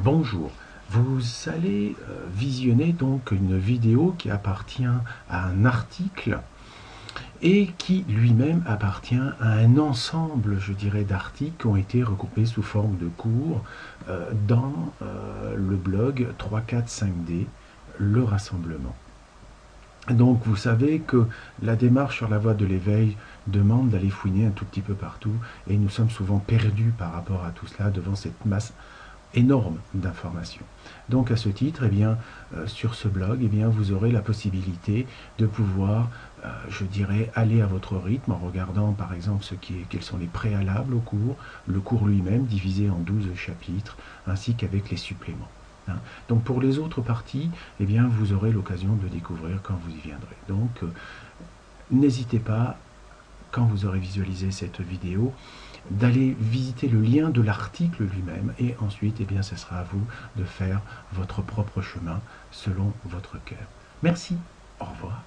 Bonjour, vous allez visionner donc une vidéo qui appartient à un article et qui lui-même appartient à un ensemble, je dirais, d'articles qui ont été regroupés sous forme de cours dans le blog 3-4-5D, le rassemblement. Donc vous savez que la démarche sur la voie de l'éveil demande d'aller fouiner un tout petit peu partout et nous sommes souvent perdus par rapport à tout cela devant cette masse énorme d'informations. Donc à ce titre, sur ce blog, vous aurez la possibilité de pouvoir, je dirais, aller à votre rythme en regardant par exemple quels sont les préalables au cours, le cours lui-même divisé en 12 chapitres, ainsi qu'avec les suppléments. Donc pour les autres parties, vous aurez l'occasion de découvrir quand vous y viendrez. Donc n'hésitez pas, quand vous aurez visualisé cette vidéo, d'aller visiter le lien de l'article lui-même et ensuite, ce sera à vous de faire votre propre chemin selon votre cœur. Merci, au revoir.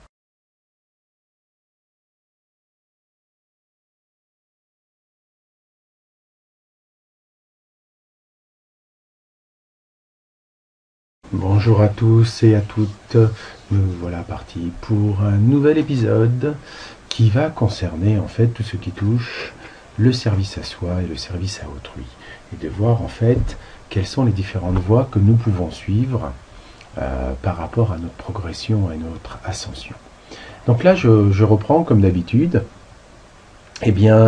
Bonjour à tous et à toutes, nous voilà partis pour un nouvel épisode qui va concerner en fait tout ce qui touche le service à soi et le service à autrui, et de voir en fait quelles sont les différentes voies que nous pouvons suivre par rapport à notre progression et notre ascension. Donc là je reprends comme d'habitude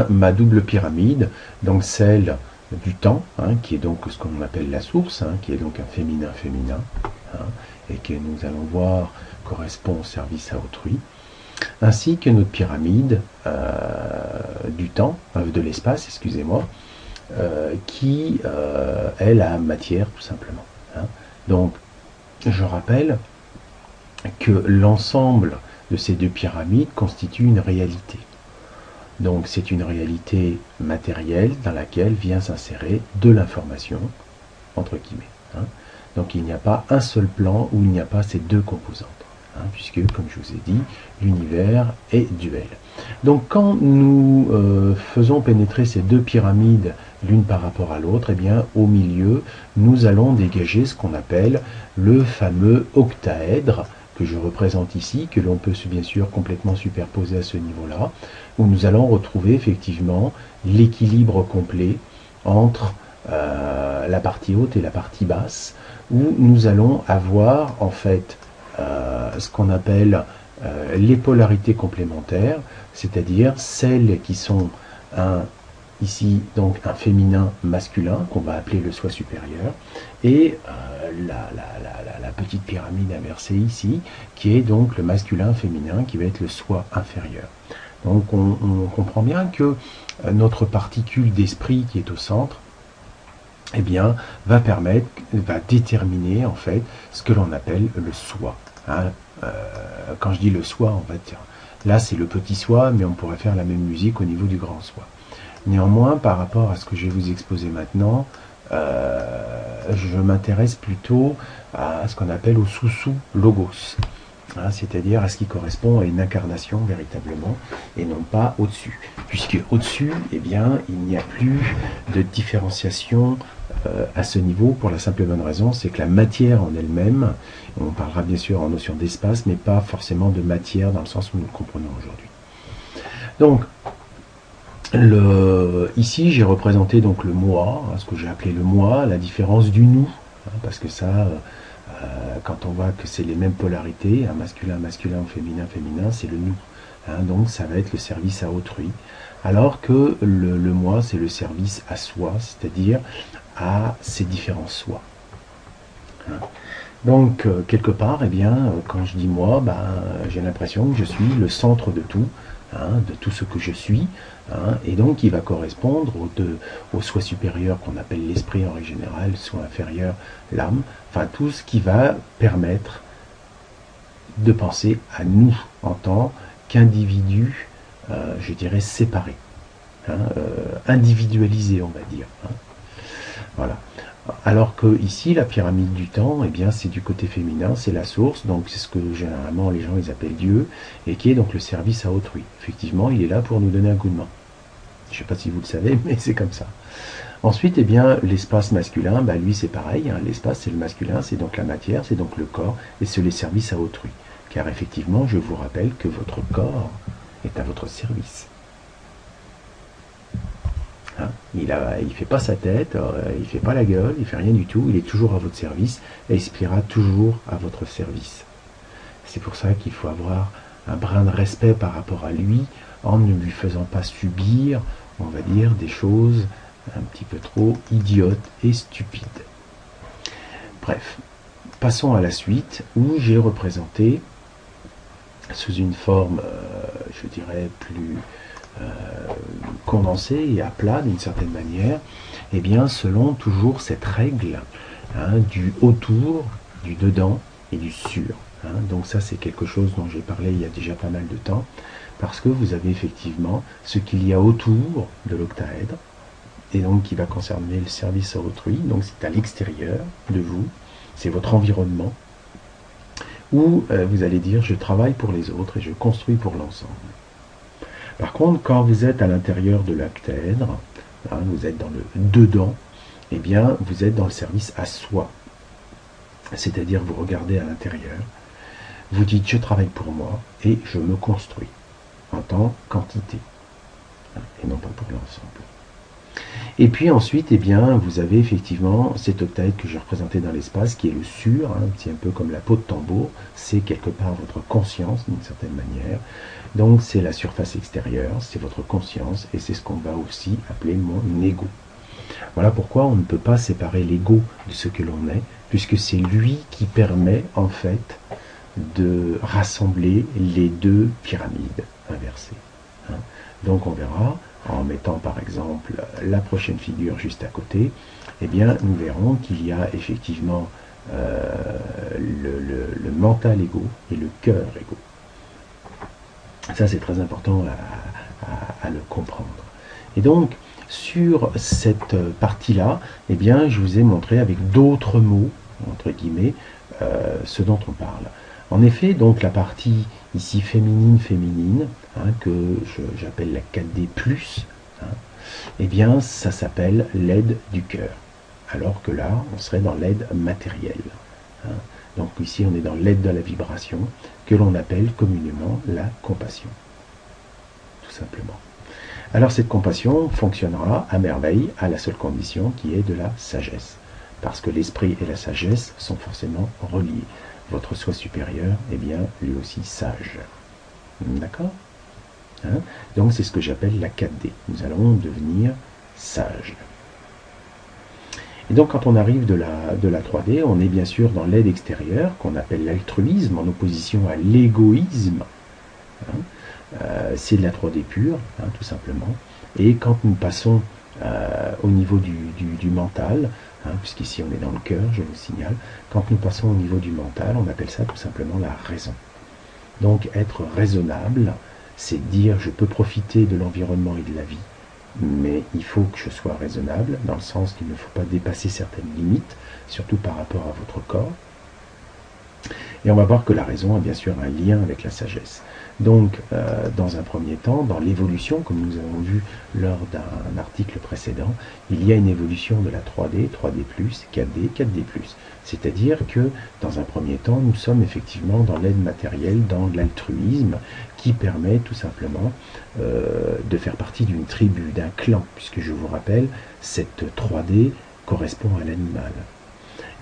ma double pyramide, donc celle du temps, qui est donc ce qu'on appelle la source, qui est donc un féminin, et que nous allons voir correspond au service à autrui, ainsi que notre pyramide du temps, de l'espace, excusez-moi, qui est la matière tout simplement. Donc, je rappelle que l'ensemble de ces deux pyramides constitue une réalité. Donc, c'est une réalité matérielle dans laquelle vient s'insérer de l'information, entre guillemets. Donc, il n'y a pas un seul plan où il n'y a pas ces deux composantes. Puisque, comme je vous ai dit, l'univers est duel. Donc quand nous faisons pénétrer ces deux pyramides l'une par rapport à l'autre, au milieu, nous allons dégager ce qu'on appelle le fameux octaèdre, que je représente ici, que l'on peut bien sûr complètement superposer à ce niveau-là, où nous allons retrouver effectivement l'équilibre complet entre la partie haute et la partie basse, où nous allons avoir en fait ce qu'on appelle les polarités complémentaires, c'est-à-dire celles qui sont ici donc un féminin masculin qu'on va appeler le soi supérieur, et la petite pyramide inversée ici qui est donc le masculin féminin qui va être le soi inférieur. Donc on comprend bien que notre particule d'esprit qui est au centre va déterminer en fait ce que l'on appelle le soi. Quand je dis le soi, on va dire, là c'est le petit soi, mais on pourrait faire la même musique au niveau du grand soi. Néanmoins, par rapport à ce que je vais vous exposer maintenant, je m'intéresse plutôt à ce qu'on appelle au sous-sous logos, c'est-à-dire à ce qui correspond à une incarnation véritablement, et non pas au-dessus. Puisque au-dessus, il n'y a plus de différenciation à ce niveau, pour la simple et bonne raison, c'est que la matière en elle-même, on parlera bien sûr en notion d'espace, mais pas forcément de matière dans le sens où nous le comprenons aujourd'hui. Donc, ici j'ai représenté donc le moi, ce que j'ai appelé le moi, la différence du nous, parce que ça, quand on voit que c'est les mêmes polarités, masculin, masculin, féminin, féminin, c'est le nous. Donc ça va être le service à autrui, alors que le moi, c'est le service à soi, c'est-à-dire à ces différents soi. Donc, quelque part, quand je dis moi, j'ai l'impression que je suis le centre de tout ce que je suis, et donc il va correspondre au soi supérieur qu'on appelle l'esprit en règle générale, le soi inférieur, l'âme, enfin tout ce qui va permettre de penser à nous en tant qu'individus, je dirais séparés, individualisés on va dire. Voilà. Alors que ici, la pyramide du temps, c'est du côté féminin, c'est la source, donc c'est ce que généralement les gens ils appellent Dieu, et qui est donc le service à autrui. Effectivement, il est là pour nous donner un coup de main. Je ne sais pas si vous le savez, mais c'est comme ça. Ensuite, eh bien, l'espace masculin, bah, lui c'est pareil, hein. L'espace c'est le masculin, c'est donc la matière, c'est donc le corps, et c'est les services à autrui. Car effectivement, je vous rappelle que votre corps est à votre service. Hein, il ne fait pas sa tête, il ne fait pas la gueule, il ne fait rien du tout, il est toujours à votre service, et il expirera toujours à votre service. C'est pour ça qu'il faut avoir un brin de respect par rapport à lui, en ne lui faisant pas subir, on va dire, des choses un petit peu trop idiotes et stupides. Bref, passons à la suite, où j'ai représenté, sous une forme, je dirais, plus condensée et à plat d'une certaine manière, et bien selon toujours cette règle, hein, du autour, du dedans et du sur. Hein. Donc ça c'est quelque chose dont j'ai parlé il y a déjà pas mal de temps, parce que vous avez effectivement ce qu'il y a autour de l'octaèdre, et donc qui va concerner le service à autrui, donc c'est à l'extérieur de vous, c'est votre environnement, où vous allez dire je travaille pour les autres et je construis pour l'ensemble. Par contre, quand vous êtes à l'intérieur de l'octaèdre, hein, vous êtes dans le dedans, eh bien, vous êtes dans le service à soi. C'est-à-dire, vous regardez à l'intérieur, vous dites, je travaille pour moi et je me construis en tant qu'entité, hein, et non pas pour l'ensemble. Et puis ensuite, eh bien, vous avez effectivement cet octaèdre que j'ai représenté dans l'espace, qui est le sur, hein, c'est un peu comme la peau de tambour, c'est quelque part votre conscience d'une certaine manière. Donc c'est la surface extérieure, c'est votre conscience, et c'est ce qu'on va aussi appeler mon ego. Voilà pourquoi on ne peut pas séparer l'ego de ce que l'on est, puisque c'est lui qui permet en fait de rassembler les deux pyramides inversées. Hein. Donc on verra, en mettant par exemple la prochaine figure juste à côté, eh bien nous verrons qu'il y a effectivement le mental ego et le cœur ego. Ça c'est très important à le comprendre. Et donc sur cette partie-là, eh bien je vous ai montré avec d'autres mots, entre guillemets, ce dont on parle. En effet, donc la partie ici féminine, hein, que j'appelle la 4D+, hein, eh bien ça s'appelle l'aide du cœur. Alors que là, on serait dans l'aide matérielle. Hein. Donc ici, on est dans l'aide de la vibration, que l'on appelle communément la compassion. Tout simplement. Alors cette compassion fonctionnera à merveille à la seule condition qui est de la sagesse. Parce que l'esprit et la sagesse sont forcément reliés. Votre soi supérieur est bien lui aussi sage. D'accord, hein? Donc c'est ce que j'appelle la 4D. Nous allons devenir sages. Et donc quand on arrive de la 3D, on est bien sûr dans l'aide extérieure, qu'on appelle l'altruisme, en opposition à l'égoïsme. Hein? C'est de la 3D pure, hein, tout simplement. Et quand nous passons au niveau du mental, hein, puisqu'ici on est dans le cœur, je vous signale, quand nous passons au niveau du mental, on appelle ça tout simplement la raison. Donc être raisonnable, c'est dire je peux profiter de l'environnement et de la vie, mais il faut que je sois raisonnable, dans le sens qu'il ne faut pas dépasser certaines limites, surtout par rapport à votre corps. Et on va voir que la raison a bien sûr un lien avec la sagesse. Donc, dans un premier temps, dans l'évolution, comme nous avons vu lors d'un article précédent, il y a une évolution de la 3D, 3D+, 4D, 4D+. C'est-à-dire que, dans un premier temps, nous sommes effectivement dans l'aide matérielle, dans l'altruisme, qui permet tout simplement de faire partie d'une tribu, d'un clan, puisque je vous rappelle, cette 3D correspond à l'animal.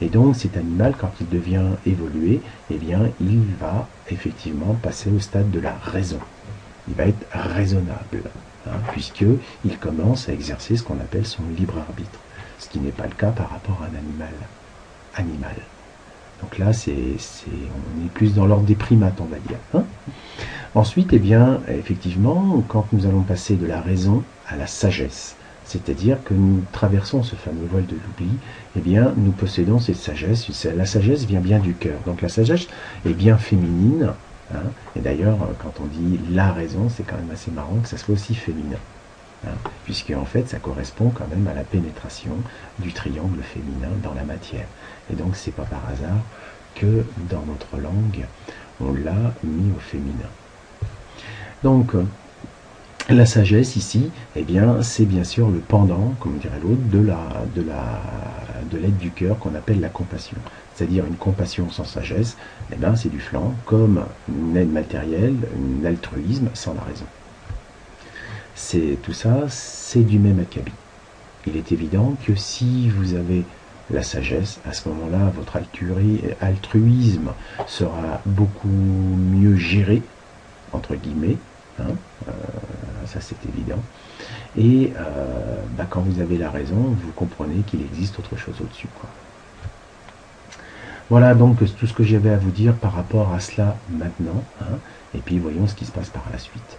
Et donc cet animal, quand il devient évolué, eh bien, il va effectivement passer au stade de la raison. Il va être raisonnable, hein, puisqu'il commence à exercer ce qu'on appelle son libre arbitre, ce qui n'est pas le cas par rapport à un animal. Donc là, on est plus dans l'ordre des primates, on va dire. Hein. Ensuite, eh bien, effectivement, quand nous allons passer de la raison à la sagesse, c'est-à-dire que nous traversons ce fameux voile de l'oubli, eh bien, nous possédons cette sagesse. La sagesse vient bien du cœur. Donc la sagesse est bien féminine. Hein, et d'ailleurs, quand on dit la raison, c'est quand même assez marrant que ça soit aussi féminin. Hein, puisque en fait, ça correspond quand même à la pénétration du triangle féminin dans la matière. Et donc, c'est pas par hasard que dans notre langue, on l'a mis au féminin. Donc, La sagesse ici, eh bien, c'est bien sûr le pendant, comme dirait l'autre, de l'aide du cœur qu'on appelle la compassion. C'est-à-dire une compassion sans sagesse, eh bien, c'est du flanc, comme une aide matérielle, un altruisme sans la raison. C'est tout ça, c'est du même acabit. Il est évident que si vous avez la sagesse, à ce moment-là, votre altruisme sera beaucoup mieux géré, entre guillemets, hein, ça c'est évident. Et quand vous avez la raison, vous comprenez qu'il existe autre chose au-dessus, quoi. Voilà donc tout ce que j'avais à vous dire par rapport à cela maintenant, hein, et puis voyons ce qui se passe par la suite.